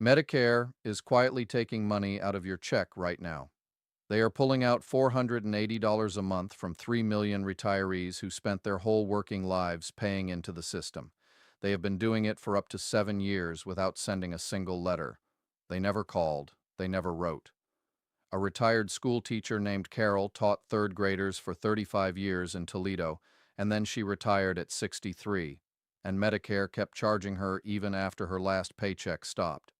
Medicare is quietly taking money out of your check right now. They are pulling out $480 a month from 3 million retirees who spent their whole working lives paying into the system. They have been doing it for up to 7 years without sending a single letter. They never called. They never wrote. A retired school teacher named Carol taught third graders for 35 years in Toledo, and then she retired at 63, and Medicare kept charging her even after her last paycheck stopped.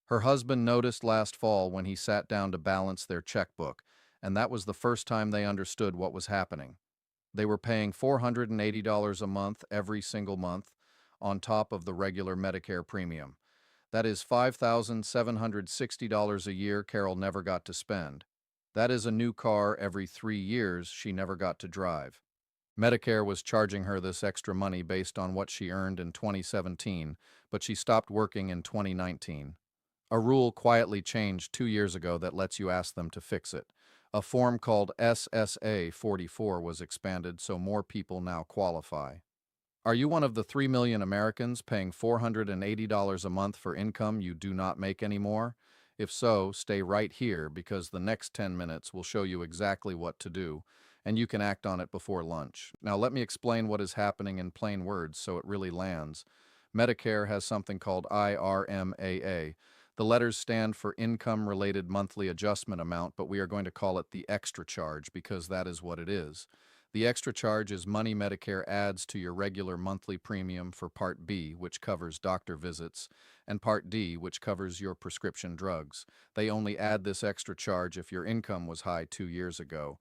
Her husband noticed last fall when he sat down to balance their checkbook, and that was the first time they understood what was happening. They were paying $480 a month every single month on top of the regular Medicare premium. That is $5,760 a year Carol never got to spend. That is a new car every 3 years she never got to drive. Medicare was charging her this extra money based on what she earned in 2017, but she stopped working in 2019. A rule quietly changed 2 years ago that lets you ask them to fix it. A form called SSA-44 was expanded so more people now qualify. Are you one of the 3 million Americans paying $480 a month for income you do not make anymore? If so, stay right here because the next 10 minutes will show you exactly what to do, and you can act on it before lunch. Now, let me explain what is happening in plain words so it really lands. Medicare has something called IRMAA. The letters stand for Income Related Monthly Adjustment Amount, but we are going to call it the extra charge because that is what it is. The extra charge is money Medicare adds to your regular monthly premium for Part B, which covers doctor visits, and Part D, which covers your prescription drugs. They only add this extra charge if your income was high 2 years ago.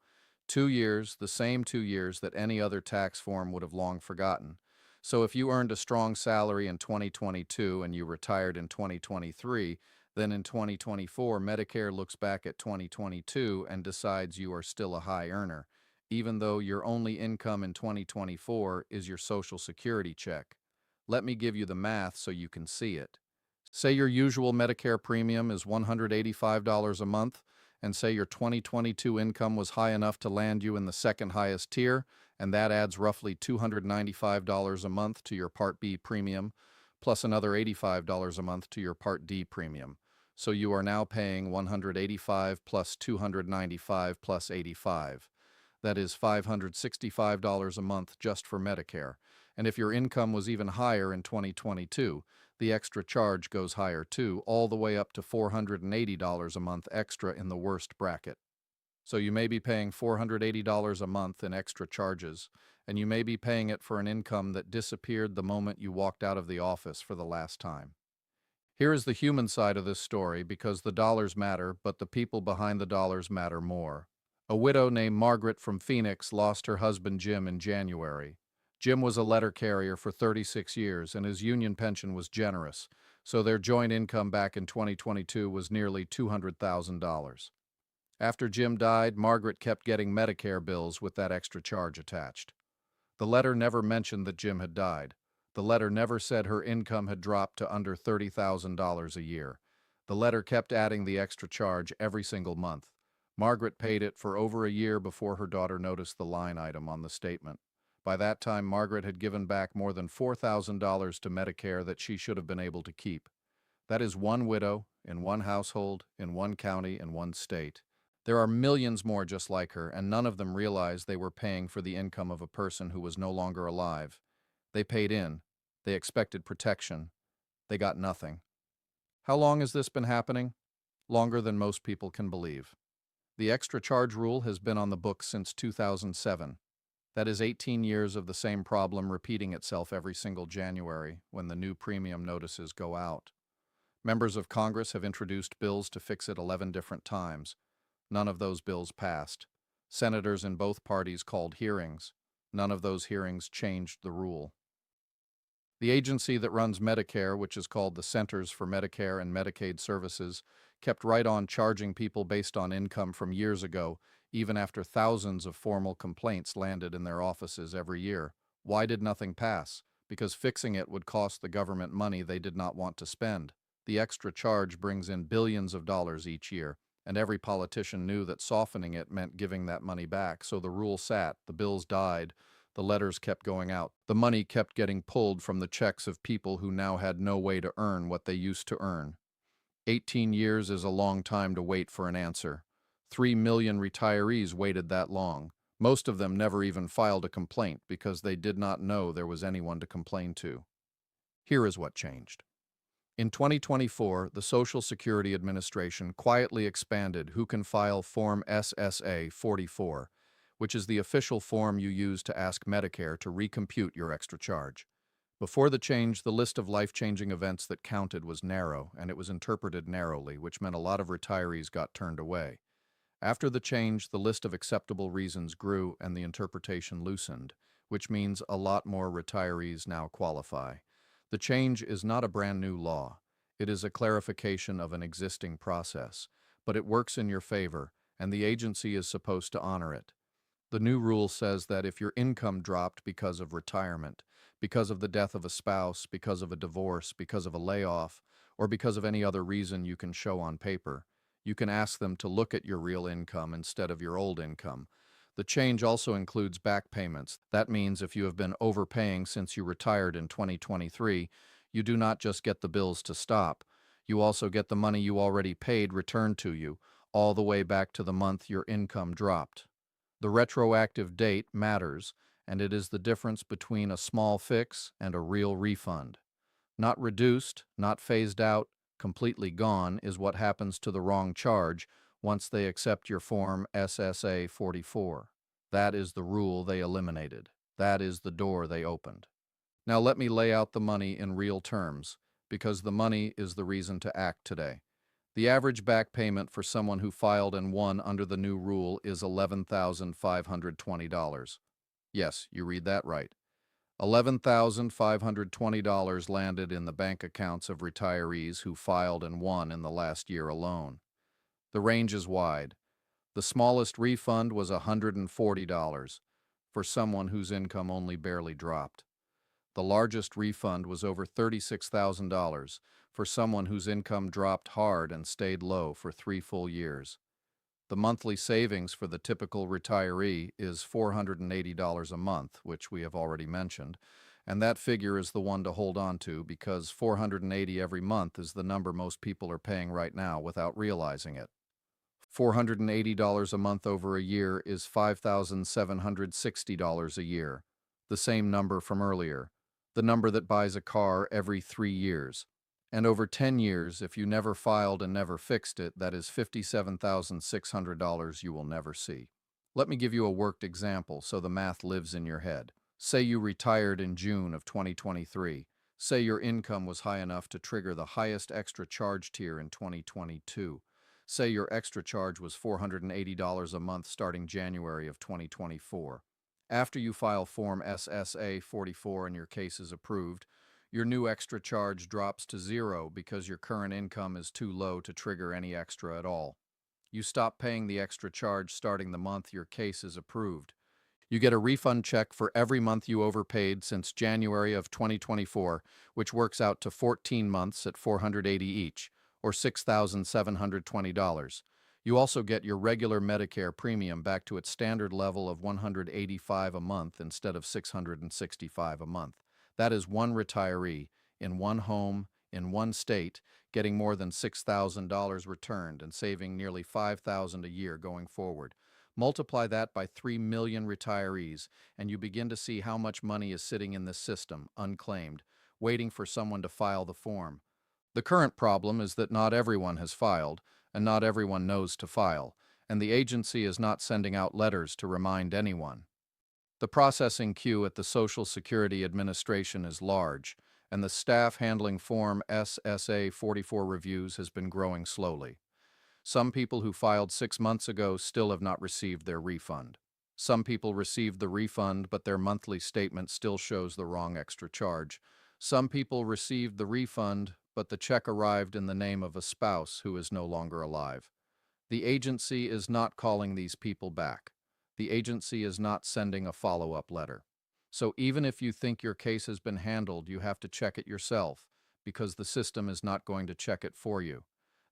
2 years, the same 2 years that any other tax form would have long forgotten. So if you earned a strong salary in 2022 and you retired in 2023, then in 2024, Medicare looks back at 2022 and decides you are still a high earner, even though your only income in 2024 is your Social Security check. Let me give you the math so you can see it. Say your usual Medicare premium is $185 a month, and say your 2022 income was high enough to land you in the second highest tier, and that adds roughly $295 a month to your Part B premium, plus another $85 a month to your Part D premium. So you are now paying 185 plus 295 plus 85. That is $565 a month just for Medicare. And if your income was even higher in 2022, the extra charge goes higher too, all the way up to $480 a month extra in the worst bracket. So you may be paying $480 a month in extra charges, and you may be paying it for an income that disappeared the moment you walked out of the office for the last time. Here is the human side of this story because the dollars matter, but the people behind the dollars matter more. A widow named Margaret from Phoenix lost her husband Jim in January. Jim was a letter carrier for 36 years and his union pension was generous, so their joint income back in 2022 was nearly $200,000. After Jim died, Margaret kept getting Medicare bills with that extra charge attached. The letter never mentioned that Jim had died. The letter never said her income had dropped to under $30,000 a year. The letter kept adding the extra charge every single month. Margaret paid it for over a year before her daughter noticed the line item on the statement. By that time, Margaret had given back more than $4,000 to Medicare that she should have been able to keep. That is one widow, in one household, in one county, in one state. There are millions more just like her, and none of them realized they were paying for the income of a person who was no longer alive. They paid in. They expected protection. They got nothing. How long has this been happening? Longer than most people can believe. The extra charge rule has been on the books since 2007. That is 18 years of the same problem repeating itself every single January when the new premium notices go out. Members of Congress have introduced bills to fix it 11 different times. None of those bills passed. Senators in both parties called hearings. None of those hearings changed the rule. The agency that runs Medicare, which is called the Centers for Medicare and Medicaid Services, kept right on charging people based on income from years ago, even after thousands of formal complaints landed in their offices every year. Why did nothing pass? Because fixing it would cost the government money they did not want to spend. The extra charge brings in billions of dollars each year, and every politician knew that softening it meant giving that money back, so the rule sat, the bills died, the letters kept going out. The money kept getting pulled from the checks of people who now had no way to earn what they used to earn. 18 years is a long time to wait for an answer. 3 million retirees waited that long. Most of them never even filed a complaint because they did not know there was anyone to complain to. Here is what changed. In 2024, the Social Security Administration quietly expanded who can file Form SSA-44, which is the official form you use to ask Medicare to recompute your extra charge. Before the change, the list of life-changing events that counted was narrow, and it was interpreted narrowly, which meant a lot of retirees got turned away. After the change, the list of acceptable reasons grew and the interpretation loosened, which means a lot more retirees now qualify. The change is not a brand new law. It is a clarification of an existing process, but it works in your favor, and the agency is supposed to honor it. The new rule says that if your income dropped because of retirement, because of the death of a spouse, because of a divorce, because of a layoff, or because of any other reason you can show on paper, you can ask them to look at your real income instead of your old income. The change also includes back payments. That means if you have been overpaying since you retired in 2023, you do not just get the bills to stop. You also get the money you already paid returned to you, all the way back to the month your income dropped. The retroactive date matters, and it is the difference between a small fix and a real refund. Not reduced, not phased out, completely gone is what happens to the wrong charge once they accept your Form SSA-44. That is the rule they eliminated. That is the door they opened. Now let me lay out the money in real terms, because the money is the reason to act today. The average back payment for someone who filed and won under the new rule is $11,520. Yes, you read that right. $11,520 landed in the bank accounts of retirees who filed and won in the last year alone. The range is wide. The smallest refund was $140 for someone whose income only barely dropped. The largest refund was over $36,000 for someone whose income dropped hard and stayed low for 3 full years. The monthly savings for the typical retiree is $480 a month, which we have already mentioned, and that figure is the one to hold on to because $480 every month is the number most people are paying right now without realizing it. $480 a month over a year is $5,760 a year, the same number from earlier, the number that buys a car every 3 years. And over 10 years, if you never filed and never fixed it, that is $57,600 you will never see. Let me give you a worked example so the math lives in your head. Say you retired in June of 2023. Say your income was high enough to trigger the highest extra charge tier in 2022. Say your extra charge was $480 a month starting January of 2024. After you file Form SSA-44 and your case is approved, your new extra charge drops to zero because your current income is too low to trigger any extra at all. You stop paying the extra charge starting the month your case is approved. You get a refund check for every month you overpaid since January of 2024, which works out to 14 months at $480 each, or $6,720. You also get your regular Medicare premium back to its standard level of $185 a month instead of $665 a month. That is one retiree, in one home, in one state, getting more than $6,000 returned and saving nearly $5,000 a year going forward. Multiply that by 3 million retirees, and you begin to see how much money is sitting in this system, unclaimed, waiting for someone to file the form. The current problem is that not everyone has filed, and not everyone knows to file, and the agency is not sending out letters to remind anyone. The processing queue at the Social Security Administration is large, and the staff handling Form SSA-44 reviews has been growing slowly. Some people who filed 6 months ago still have not received their refund. Some people received the refund, but their monthly statement still shows the wrong extra charge. Some people received the refund, but the check arrived in the name of a spouse who is no longer alive. The agency is not calling these people back. The agency is not sending a follow-up letter. So even if you think your case has been handled, you have to check it yourself, because the system is not going to check it for you.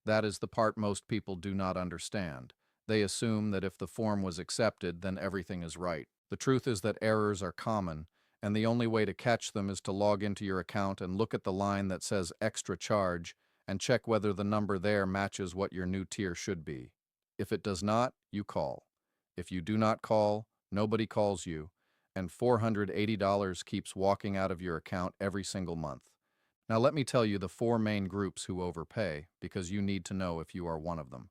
That is the part most people do not understand. They assume that if the form was accepted, then everything is right. The truth is that errors are common, and the only way to catch them is to log into your account and look at the line that says extra charge and check whether the number there matches what your new tier should be. If it does not, you call. If you do not call, nobody calls you, and $480 keeps walking out of your account every single month. Now let me tell you the four main groups who overpay, because you need to know if you are one of them.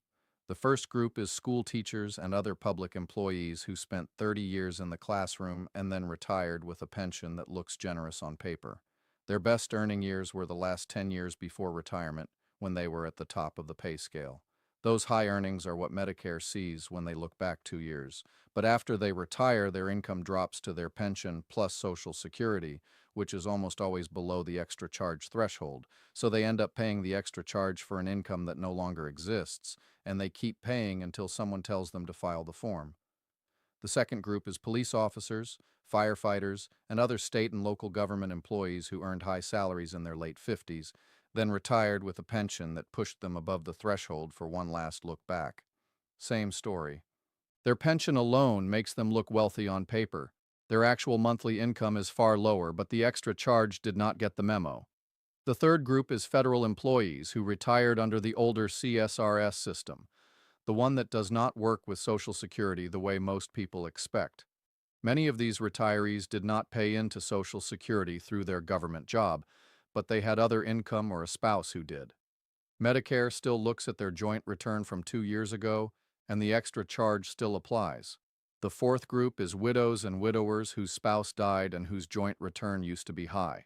The first group is school teachers and other public employees who spent 30 years in the classroom and then retired with a pension that looks generous on paper. Their best earning years were the last 10 years before retirement, when they were at the top of the pay scale. Those high earnings are what Medicare sees when they look back 2 years. But after they retire, their income drops to their pension plus Social Security, which is almost always below the extra charge threshold. So they end up paying the extra charge for an income that no longer exists, and they keep paying until someone tells them to file the form. The second group is police officers, firefighters, and other state and local government employees who earned high salaries in their late 50s, then retired with a pension that pushed them above the threshold for one last look back. Same story. Their pension alone makes them look wealthy on paper. Their actual monthly income is far lower, but the extra charge did not get the memo. The third group is federal employees who retired under the older CSRS system, the one that does not work with Social Security the way most people expect. Many of these retirees did not pay into Social Security through their government job, but they had other income or a spouse who did. Medicare still looks at their joint return from 2 years ago, and the extra charge still applies. The fourth group is widows and widowers whose spouse died and whose joint return used to be high.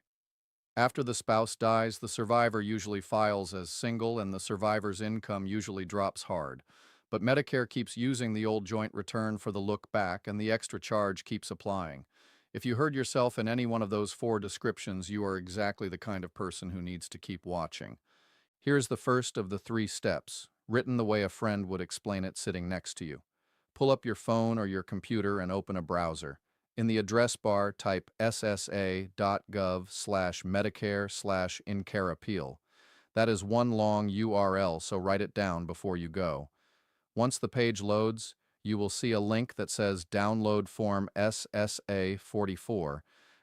After the spouse dies, the survivor usually files as single and the survivor's income usually drops hard. But Medicare keeps using the old joint return for the look back and the extra charge keeps applying. If you heard yourself in any one of those four descriptions, you are exactly the kind of person who needs to keep watching. Here's the first of the 3 steps, written the way a friend would explain it sitting next to you. Pull up your phone or your computer and open a browser. In the address bar, type ssa.gov/Medicare/in-care appeal. That is one long URL, so write it down before you go. Once the page loads, you will see a link that says Download Form SSA-44,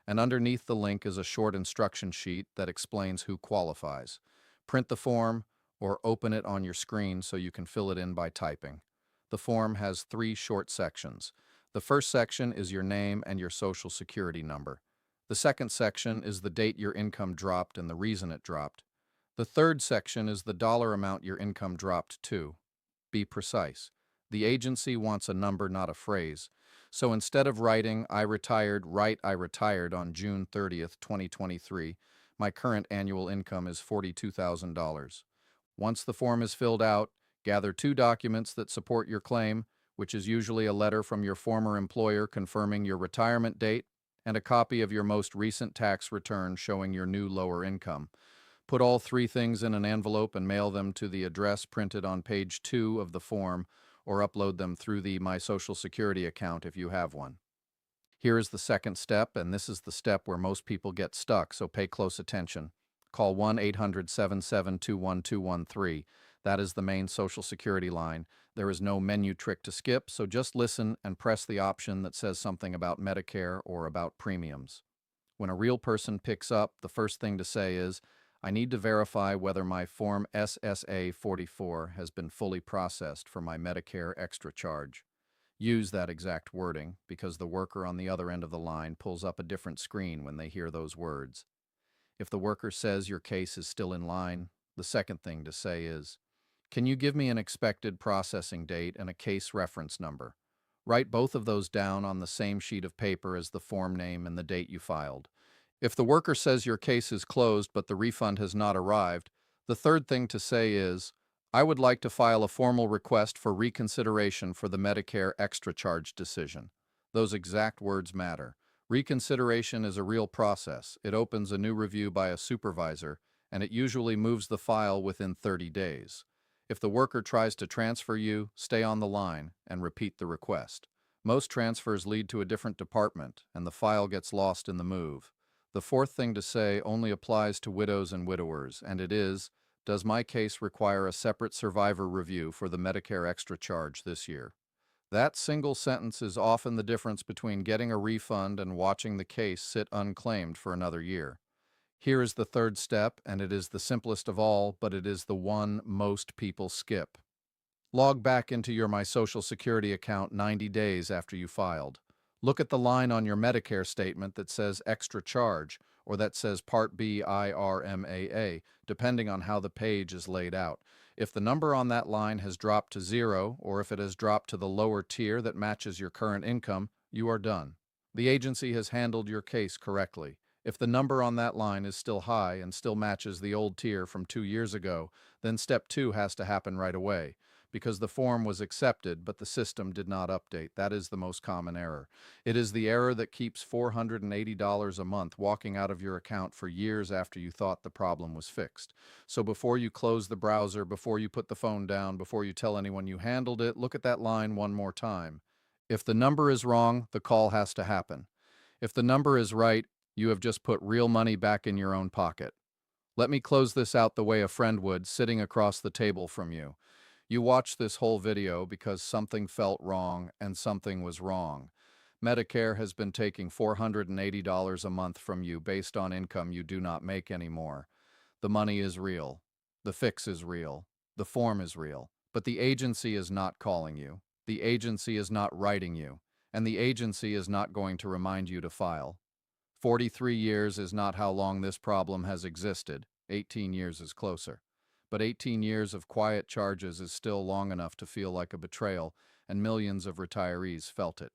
and underneath the link is a short instruction sheet that explains who qualifies. Print the form or open it on your screen so you can fill it in by typing. The form has 3 short sections. The first section is your name and your Social Security number. The second section is the date your income dropped and the reason it dropped. The third section is the dollar amount your income dropped to. Be precise. The agency wants a number, not a phrase. So instead of writing, I retired, write I retired on June 30th, 2023. My current annual income is $42,000. Once the form is filled out, gather 2 documents that support your claim, which is usually a letter from your former employer confirming your retirement date and a copy of your most recent tax return showing your new lower income. Put all 3 things in an envelope and mail them to the address printed on page 2 of the form, or upload them through the My Social Security account if you have one. Here is the second step, and this is the step where most people get stuck, so pay close attention. Call 1-800-7721-213. That is the main Social Security line. There is no menu trick to skip, so just listen and press the option that says something about Medicare or about premiums. When a real person picks up, the first thing to say is, I need to verify whether my Form SSA-44 has been fully processed for my Medicare extra charge. Use that exact wording because the worker on the other end of the line pulls up a different screen when they hear those words. If the worker says your case is still in line, the second thing to say is, can you give me an expected processing date and a case reference number? Write both of those down on the same sheet of paper as the form name and the date you filed. If the worker says your case is closed but the refund has not arrived, the third thing to say is, I would like to file a formal request for reconsideration for the Medicare extra charge decision. Those exact words matter. Reconsideration is a real process. It opens a new review by a supervisor, and it usually moves the file within 30 days. If the worker tries to transfer you, stay on the line and repeat the request. Most transfers lead to a different department, and the file gets lost in the move. The fourth thing to say only applies to widows and widowers, and it is, does my case require a separate survivor review for the Medicare extra charge this year? That single sentence is often the difference between getting a refund and watching the case sit unclaimed for another year. Here is the third step, and it is the simplest of all, but it is the one most people skip. Log back into your My Social Security account 90 days after you filed. Look at the line on your Medicare statement that says extra charge, or that says Part B IRMAA, depending on how the page is laid out. If the number on that line has dropped to zero, or if it has dropped to the lower tier that matches your current income, you are done. The agency has handled your case correctly. If the number on that line is still high and still matches the old tier from 2 years ago, then step 2 has to happen right away, because the form was accepted but the system did not update. That is the most common error. It is the error that keeps $480 a month walking out of your account for years after you thought the problem was fixed. So before you close the browser, before you put the phone down, before you tell anyone you handled it, look at that line one more time. If the number is wrong, the call has to happen. If the number is right, you have just put real money back in your own pocket. Let me close this out the way a friend would, sitting across the table from you. You watched this whole video because something felt wrong and something was wrong. Medicare has been taking $480 a month from you based on income you do not make anymore. The money is real. The fix is real. The form is real. But the agency is not calling you. The agency is not writing you. And the agency is not going to remind you to file. 43 years is not how long this problem has existed. 18 years is closer. But 18 years of quiet charges is still long enough to feel like a betrayal, and millions of retirees felt it.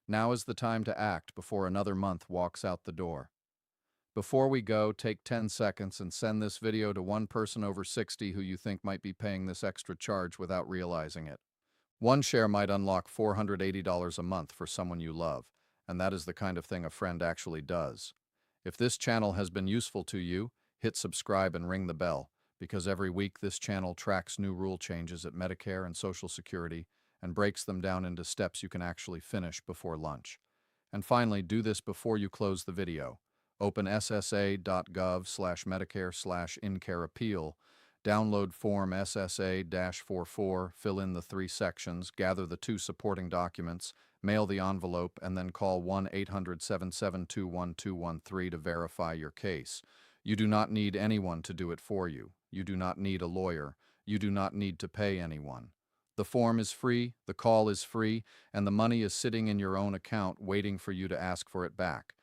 Now is the time to act before another month walks out the door. Before we go, take 10 seconds and send this video to one person over 60 who you think might be paying this extra charge without realizing it. One share might unlock $480 a month for someone you love, and that is the kind of thing a friend actually does. If this channel has been useful to you, hit subscribe and ring the bell, because every week this channel tracks new rule changes at Medicare and Social Security and breaks them down into steps you can actually finish before lunch. And finally, do this before you close the video. Open ssa.gov/Medicare/InCare Appeal, download Form SSA-44, fill in the 3 sections, gather the 2 supporting documents, mail the envelope, and then call 1-800-772-1213 to verify your case. You do not need anyone to do it for you. You do not need a lawyer. You do not need to pay anyone. The form is free, the call is free, and the money is sitting in your own account waiting for you to ask for it back.